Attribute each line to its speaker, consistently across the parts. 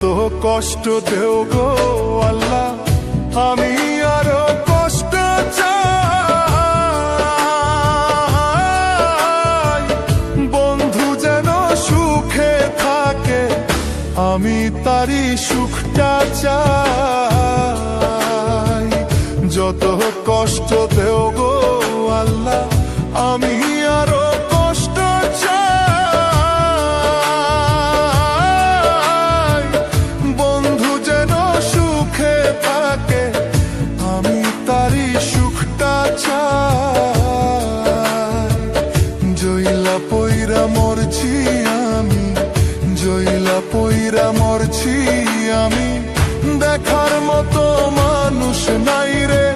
Speaker 1: তো কষ্ট দেও গো আল্লাহ, আমি আরো কষ্ট চাই। বন্ধু যেন সুখে থাকে, আমি তারই সুখটা চাই। যত কষ্ট দেও গো আল্লাহ, আমি আরো কষ্ট চাই। বন্ধু যেন সুখে থাকে, আমি তারই সুখটা চাই। জইলা পইরা মরছি আমি, জইলা পইরা মরছি আমি। দেখার মতো মানুষ নাই রে,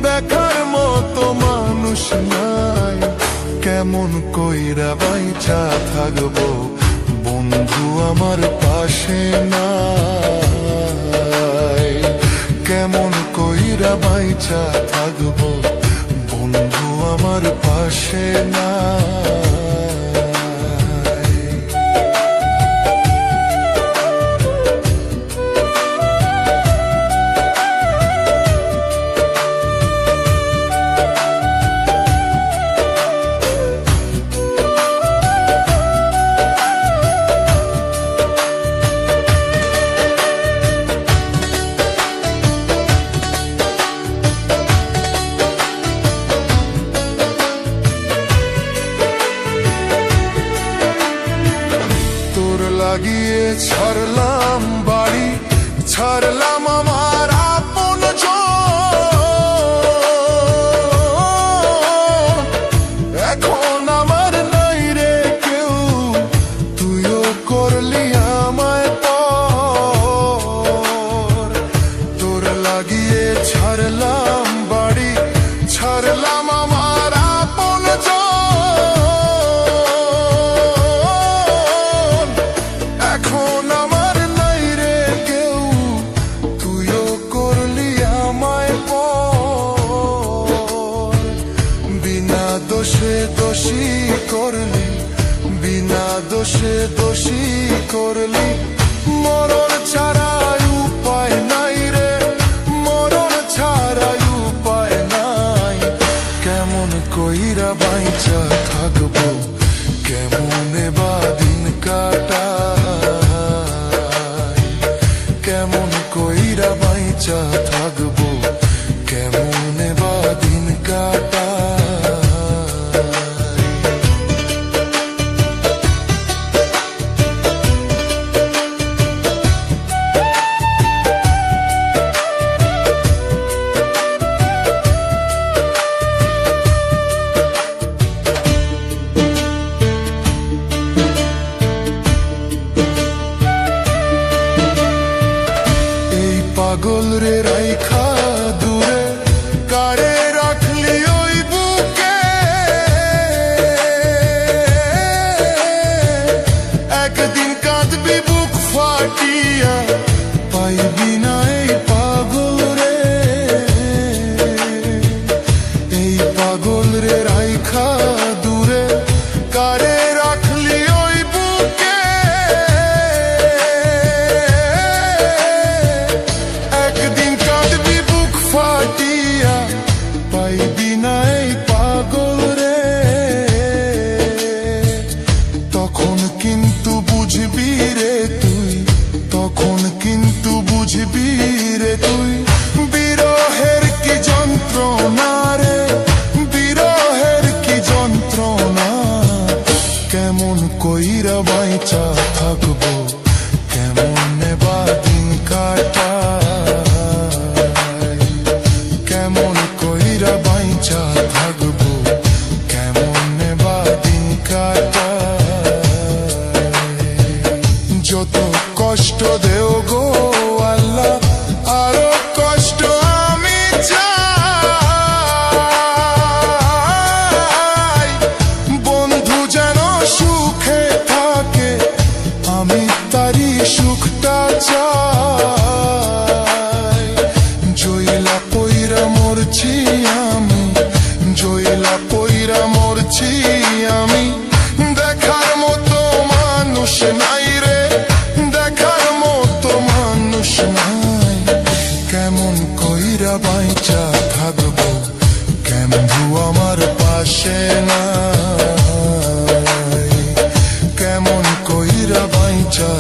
Speaker 1: দেখার মতো মানুষ নাই। কেমন কইরা বাইচা থাকবো, বন্ধু আমার পাশে নাই। কেমন কইরা বাইচা থাকবো, বন্ধু আমার পাশে নাই। লাগিয়ে ছাড়লাম বাড়ি, ছাড়লাম আমার আপন জন। এখন আমার নাই রে কেউ, তুইও করলি আমায় পর। তোর লাগিয়ে ছাড়লাম বাড়ি, ছাড়লাম আমার আপন জন। দোষে দোষী করলি, বিনা দোষে দোষী করলি। মরণ ছাড়াই উপায় নাই রে, মরণ ছাড়াই উপায় নাই। কেমন কইরা বাইচা থাকবো, কেমনে বা দিন কাটাই। কেমন কইরা বাইচা থাকবো, কেমনে বা দিন কাটাই। পাগল রে রাইখা দূরে, কারে রাখলি ওই বুকে। একদিন কাঁদবি বুক ফাটিয়া, পাইবি না এই পাগল রে। এই পাগল রে রাইখা দূরে, কারে রাখলি ওই বুকে। একদিন কাঁদবি বুক ফাটিয়া, পাইবি না এই পাগল রে। তখন কিন্তু বুঝবি রে তুই, তখন কিন্তু বুঝবি রে তুই। বিরহের কি যন্ত্রণা রে, বিরহের কি যন্ত্রণা। কেমন কইরা বাইচা থাকবো, কেমনে বা দিন কাটাই। কেমন কইরা বাইচা থাকবো, কেমনে বা দিন কাটাই। যত কষ্ট দেও গো আল্লাহ, আরো কষ্ট বাইচা থাকবো কেমন আমার পাশে নাই, কেমন কইরা বাইচা